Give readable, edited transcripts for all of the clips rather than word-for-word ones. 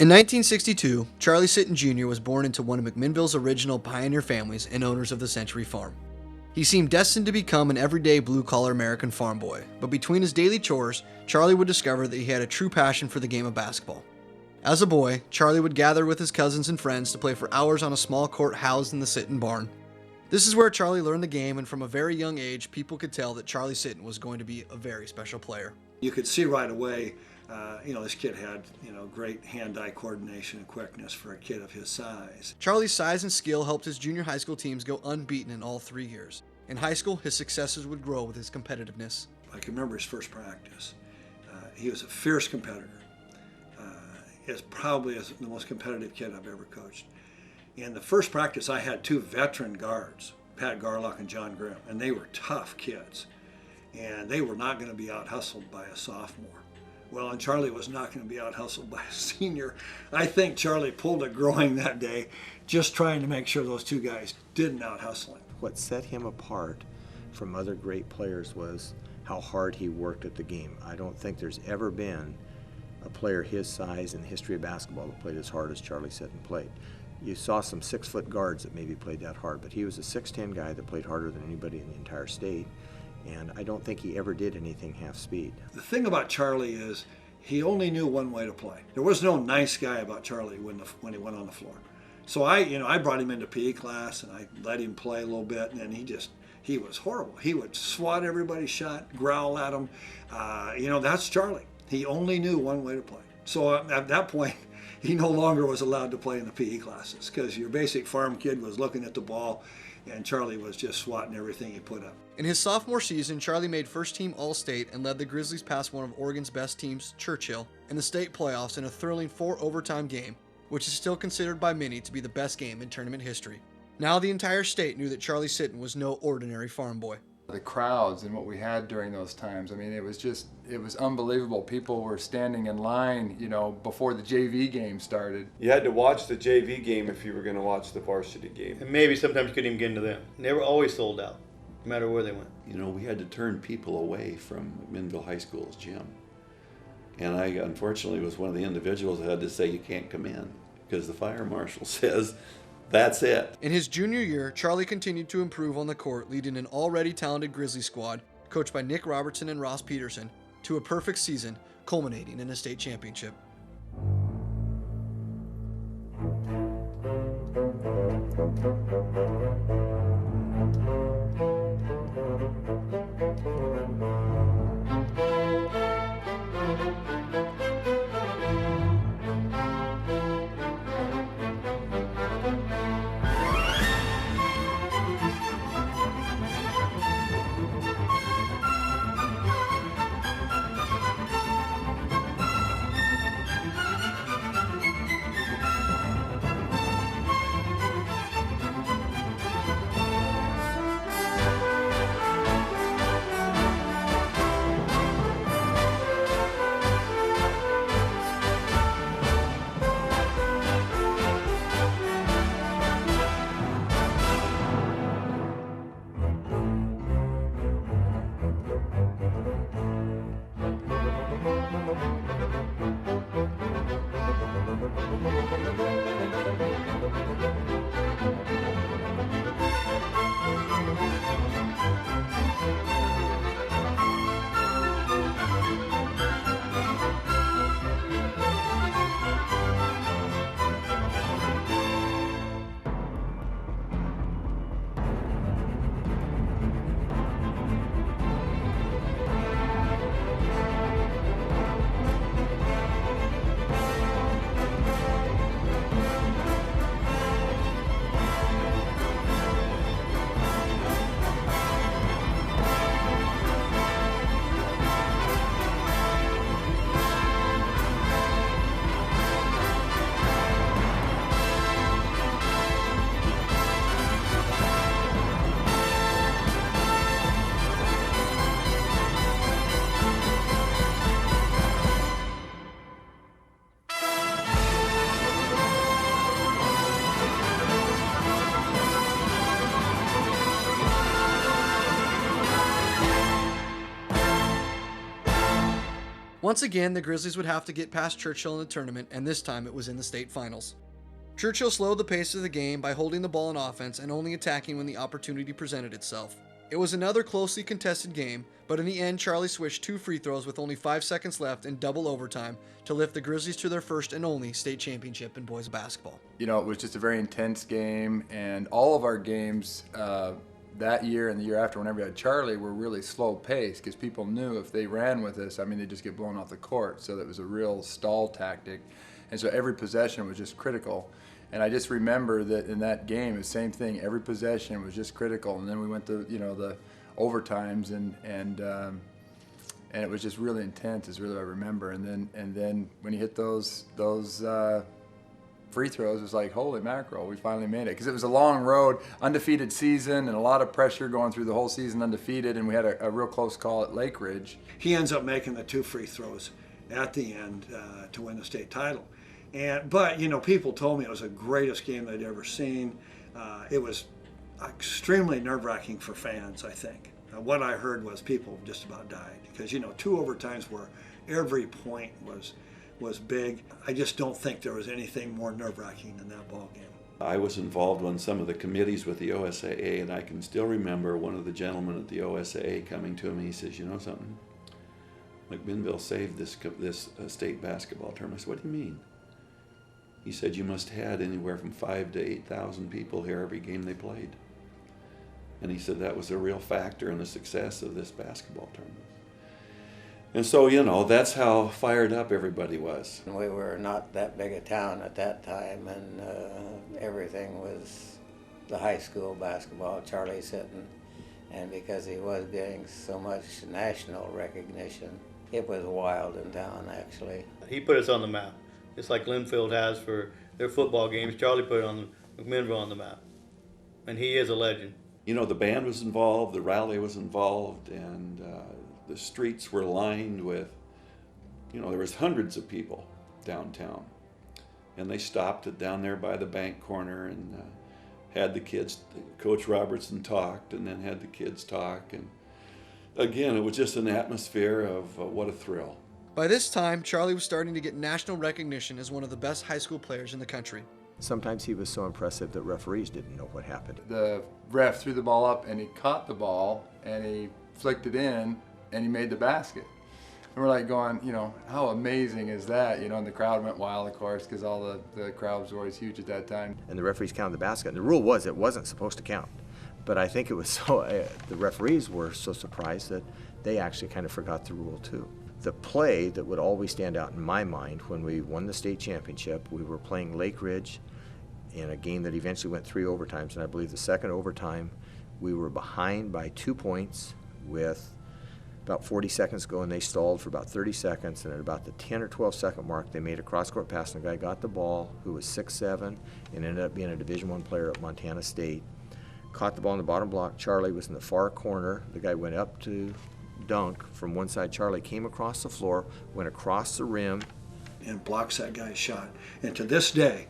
In 1962, Charlie Sitton Jr. was born into one of McMinnville's original pioneer families and owners of the Century Farm. He seemed destined to become an everyday blue-collar American farm boy, but between his daily chores, Charlie would discover that he had a true passion for the game of basketball. As a boy, Charlie would gather with his cousins and friends to play for hours on a small court housed in the Sitton barn. This is where Charlie learned the game, and from a very young age, people could tell that Charlie Sitton was going to be a very special player. You could see right away, this kid had, great hand-eye coordination and quickness for a kid of his size. Charlie's size and skill helped his junior high school teams go unbeaten in all 3 years. In high school, his successes would grow with his competitiveness. I can remember his first practice. He was a fierce competitor. He probably is the most competitive kid I've ever coached. In the first practice, I had 2 veteran guards, Pat Garlock and John Grimm, and they were tough kids. And they were not going to be out-hustled by a sophomore. Well, and Charlie was not going to be out-hustled by a senior. I think Charlie pulled a groin that day just trying to make sure those 2 guys didn't out-hustle him. What set him apart from other great players was how hard he worked at the game. I don't think there's ever been a player his size in the history of basketball that played as hard as Charlie Sitton played. You saw some 6-foot guards that maybe played that hard, but he was a 6'10" guy that played harder than anybody in the entire state. And I don't think he ever did anything half speed. The thing about Charlie is he only knew one way to play. There was no nice guy about Charlie when he went on the floor. So I brought him into PE class and I let him play a little bit, and then he was horrible. He would swat everybody's shot, growl at them. That's Charlie. He only knew one way to play. So at that point, he no longer was allowed to play in the PE classes because your basic farm kid was looking at the ball and Charlie was just swatting everything he put up. In his sophomore season, Charlie made first-team All-State and led the Grizzlies past one of Oregon's best teams, Churchill, in the state playoffs in a thrilling 4-overtime game, which is still considered by many to be the best game in tournament history. Now the entire state knew that Charlie Sitton was no ordinary farm boy. The crowds and what we had during those times, it was unbelievable. People were standing in line, before the JV game started. You had to watch the JV game if you were going to watch the varsity game. And maybe sometimes you couldn't even get into them. And they were always sold out, no matter where they went. We had to turn people away from Minville High School's gym. And I, unfortunately, was one of the individuals that had to say, you can't come in, because the fire marshal says, that's it. In his junior year, Charlie continued to improve on the court, leading an already talented Grizzly squad, coached by Nick Robertson and Ross Peterson, to a perfect season, culminating in a state championship. Once again, the Grizzlies would have to get past Churchill in the tournament, and this time it was in the state finals. Churchill slowed the pace of the game by holding the ball in offense and only attacking when the opportunity presented itself. It was another closely contested game, but in the end, Charlie switched 2 free throws with only 5 seconds left in double overtime to lift the Grizzlies to their first and only state championship in boys basketball. You know, it was just a very intense game, and all of our games that year and the year after, whenever we had Charlie, were really slow paced because people knew if they ran with us, I mean, they'd just get blown off the court. So that was a real stall tactic. And so every possession was just critical. And I just remember that in that game, the same thing. Every possession was just critical. And then we went to, you know, the overtimes, and it was just really intense. Is really what I remember. And then when you hit those free throws, it was like, holy mackerel, we finally made it. Because it was a long road, undefeated season, and a lot of pressure going through the whole season undefeated. And we had a real close call at Lake Ridge. He ends up making the 2 free throws at the end to win the state title. But you know, people told me it was the greatest game they'd ever seen. It was extremely nerve-wracking for fans, I think. What I heard was people just about died because, you know, 2 overtimes where every point was big. I just don't think there was anything more nerve-wracking than that ball game. I was involved on some of the committees with the OSAA, and I can still remember one of the gentlemen at the OSAA coming to me. He says, "You know something? McMinnville saved this state basketball tournament." I said, "What do you mean?" He said, "You must have had anywhere from 5,000 to 8,000 people here every game they played." And he said that was a real factor in the success of this basketball tournament. And so, you know, that's how fired up everybody was. We were not that big a town at that time, and everything was the high school basketball, Charlie Sitton. And because he was getting so much national recognition, it was wild in town, actually. He put us on the map. It's like Linfield has for their football games. Charlie put McMinnville on the map. And he is a legend. You know, the band was involved, the rally was involved, and the streets were lined with, you know, there was hundreds of people downtown. And they stopped it down there by the bank corner and had the kids, Coach Robertson talked, and then had the kids talk. And again, it was just an atmosphere of what a thrill. By this time, Charlie was starting to get national recognition as one of the best high school players in the country. Sometimes he was so impressive that referees didn't know what happened. The ref threw the ball up, and he caught the ball, and he flicked it in, and he made the basket. And we're like going, you know, how amazing is that? You know, and the crowd went wild, of course, because all the crowds were always huge at that time. And the referees counted the basket. And the rule was it wasn't supposed to count. But I think it was so, the referees were so surprised that they actually kind of forgot the rule too. The play that would always stand out in my mind when we won the state championship, we were playing Lake Ridge in a game that eventually went 3 overtimes, and I believe the second overtime we were behind by 2 points with about 40 seconds to go, and they stalled for about 30 seconds, and at about the 10 or 12 second mark they made a cross-court pass, and the guy got the ball who was 6'7" and ended up being a Division I player at Montana State. Caught the ball in the bottom block. Charlie was in the far corner. The guy went up to dunk from one side. Charlie came across the floor, went across the rim, and blocks that guy's shot. And to this day,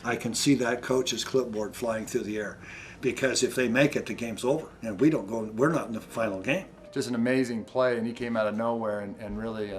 I can see that coach's clipboard flying through the air, because if they make it, the game's over, and we're not in the final game. Just an amazing play, and he came out of nowhere and really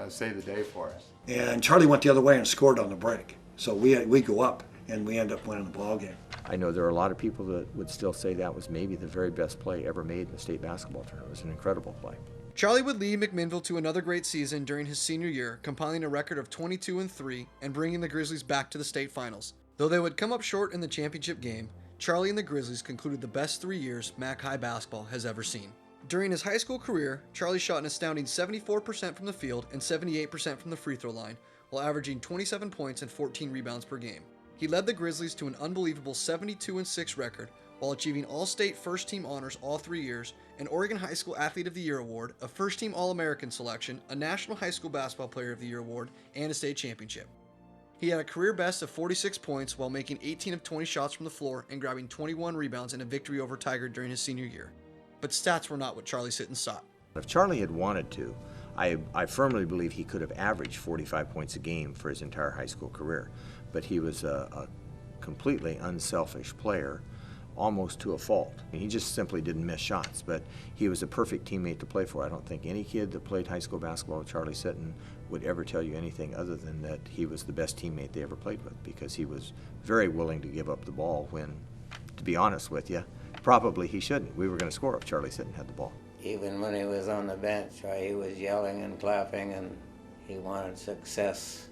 saved the day for us. And Charlie went the other way and scored on the break. So we go up, and we end up winning the ball game. I know there are a lot of people that would still say that was maybe the very best play ever made in the state basketball tournament. It was an incredible play. Charlie would lead McMinnville to another great season during his senior year, compiling a record of 22-3 and bringing the Grizzlies back to the state finals. Though they would come up short in the championship game, Charlie and the Grizzlies concluded the best 3 years Mac High basketball has ever seen. During his high school career, Charlie shot an astounding 74% from the field and 78% from the free throw line, while averaging 27 points and 14 rebounds per game. He led the Grizzlies to an unbelievable 72-6 record, while achieving All-State First-Team honors all 3 years, an Oregon High School Athlete of the Year award, a First-Team All-American selection, a National High School Basketball Player of the Year award, and a state championship. He had a career best of 46 points while making 18 of 20 shots from the floor and grabbing 21 rebounds in a victory over Tiger during his senior year. But stats were not what Charlie Sitton sought. If Charlie had wanted to, I firmly believe he could have averaged 45 points a game for his entire high school career. But he was a completely unselfish player, almost to a fault. He just simply didn't miss shots, but he was a perfect teammate to play for. I don't think any kid that played high school basketball with Charlie Sitton would ever tell you anything other than that he was the best teammate they ever played with, because he was very willing to give up the ball when, to be honest with you, probably he shouldn't. We were going to score if Charlie Sitton had the ball. Even when he was on the bench, he was yelling and clapping, and he wanted success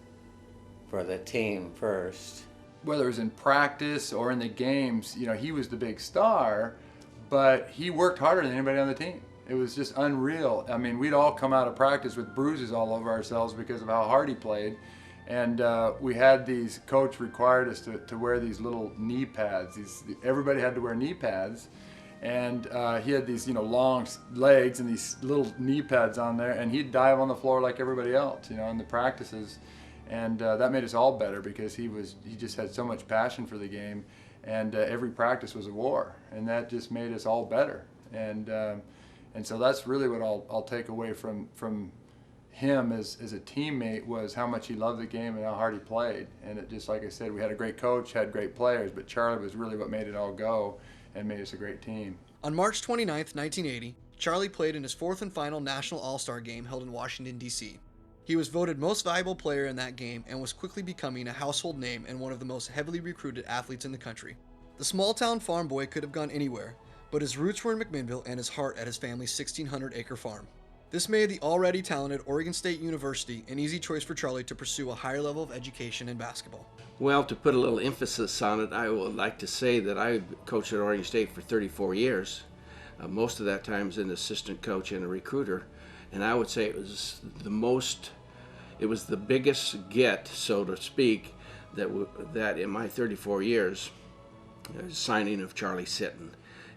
for the team first. Whether it was in practice or in the games, you know, he was the big star, but he worked harder than anybody on the team. It was just unreal. I mean, we'd all come out of practice with bruises all over ourselves because of how hard he played. And we had these, coach required us to wear these little knee pads. Everybody had to wear knee pads. And he had these, you know, long legs and these little knee pads on there, and he'd dive on the floor like everybody else, you know, in the practices. And that made us all better because he just had so much passion for the game, and every practice was a war, and that just made us all better. And so that's really what I'll take away from him as a teammate, was how much he loved the game and how hard he played. And it just, like I said, we had a great coach, had great players, but Charlie was really what made it all go and made us a great team. On March 29th, 1980, Charlie played in his fourth and final National All-Star game held in Washington, D.C. He was voted most valuable player in that game and was quickly becoming a household name and one of the most heavily recruited athletes in the country. The small-town farm boy could have gone anywhere, but his roots were in McMinnville and his heart at his family's 1,600-acre farm. This made the already talented Oregon State University an easy choice for Charlie to pursue a higher level of education in basketball. Well, to put a little emphasis on it, I would like to say that I coached at Oregon State for 34 years. Most of that time as an assistant coach and a recruiter, and I would say it was the biggest get, so to speak, that in my 34 years, signing of Charlie Sitton.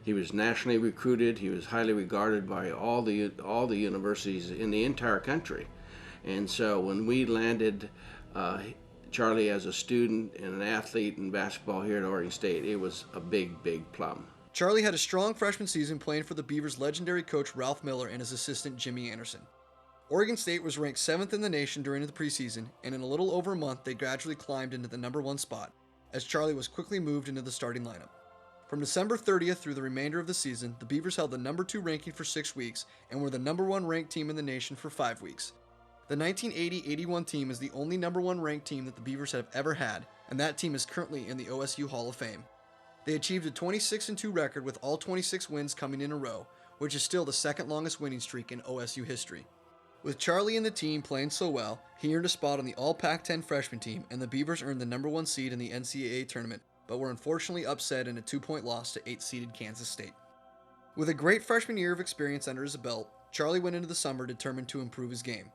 He was nationally recruited. He was highly regarded by all the universities in the entire country. And so when we landed Charlie as a student and an athlete in basketball here at Oregon State, it was a big, big plum. Charlie had a strong freshman season playing for the Beavers' legendary coach Ralph Miller and his assistant Jimmy Anderson. Oregon State was ranked 7th in the nation during the preseason, and in a little over a month they gradually climbed into the number 1 spot, as Charlie was quickly moved into the starting lineup. From December 30th through the remainder of the season, the Beavers held the number 2 ranking for 6 weeks and were the number 1 ranked team in the nation for 5 weeks. The 1980-81 team is the only number 1 ranked team that the Beavers have ever had, and that team is currently in the OSU Hall of Fame. They achieved a 26-2 record with all 26 wins coming in a row, which is still the second longest winning streak in OSU history. With Charlie and the team playing so well, he earned a spot on the All-Pac-10 freshman team, and the Beavers earned the number 1 seed in the NCAA tournament, but were unfortunately upset in a 2-point loss to 8-seeded Kansas State. With a great freshman year of experience under his belt, Charlie went into the summer determined to improve his game.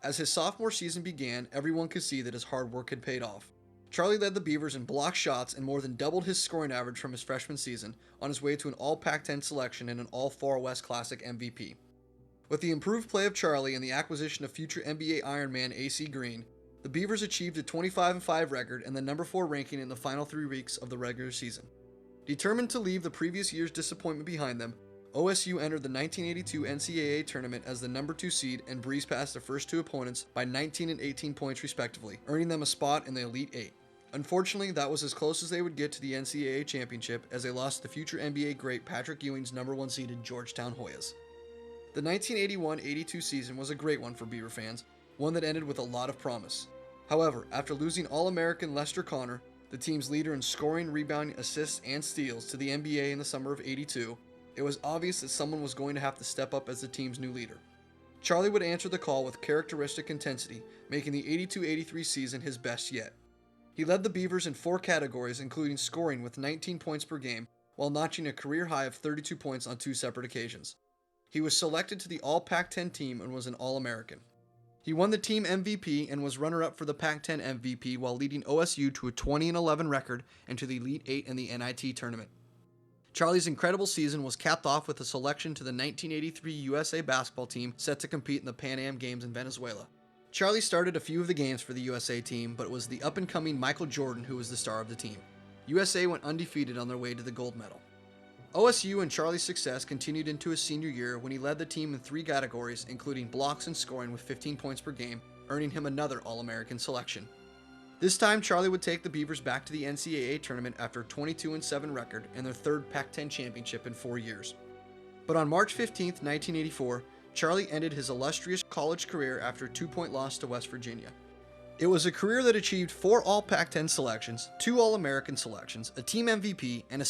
As his sophomore season began, everyone could see that his hard work had paid off. Charlie led the Beavers in block shots and more than doubled his scoring average from his freshman season, on his way to an All-Pac-10 selection and an All-Far West Classic MVP. With the improved play of Charlie and the acquisition of future NBA Ironman AC Green, the Beavers achieved a 25-5 record and the number 4 ranking in the final 3 weeks of the regular season. Determined to leave the previous year's disappointment behind them, OSU entered the 1982 NCAA tournament as the number 2 seed and breezed past their first 2 opponents by 19 and 18 points respectively, earning them a spot in the Elite 8. Unfortunately, that was as close as they would get to the NCAA championship, as they lost to future NBA great Patrick Ewing's number 1 seeded Georgetown Hoyas. The 1981-82 season was a great one for Beaver fans, one that ended with a lot of promise. However, after losing All-American Lester Connor, the team's leader in scoring, rebounding, assists, and steals, to the NBA in the summer of '82, it was obvious that someone was going to have to step up as the team's new leader. Charlie would answer the call with characteristic intensity, making the 82-83 season his best yet. He led the Beavers in 4 categories, including scoring with 19 points per game, while notching a career high of 32 points on 2 separate occasions. He was selected to the All-Pac-10 team and was an All-American. He won the team MVP and was runner-up for the Pac-10 MVP while leading OSU to a 20-11 record and to the Elite 8 in the NIT tournament. Charlie's incredible season was capped off with a selection to the 1983 USA basketball team set to compete in the Pan Am Games in Venezuela. Charlie started a few of the games for the USA team, but it was the up-and-coming Michael Jordan who was the star of the team. USA went undefeated on their way to the gold medal. OSU and Charlie's success continued into his senior year when he led the team in 3 categories, including blocks and scoring with 15 points per game, earning him another All-American selection. This time, Charlie would take the Beavers back to the NCAA tournament after a 22-7 record and their third Pac-10 championship in 4 years. But on March 15, 1984, Charlie ended his illustrious college career after a 2-point loss to West Virginia. It was a career that achieved 4 All-Pac-10 selections, 2 All-American selections, a team MVP, and a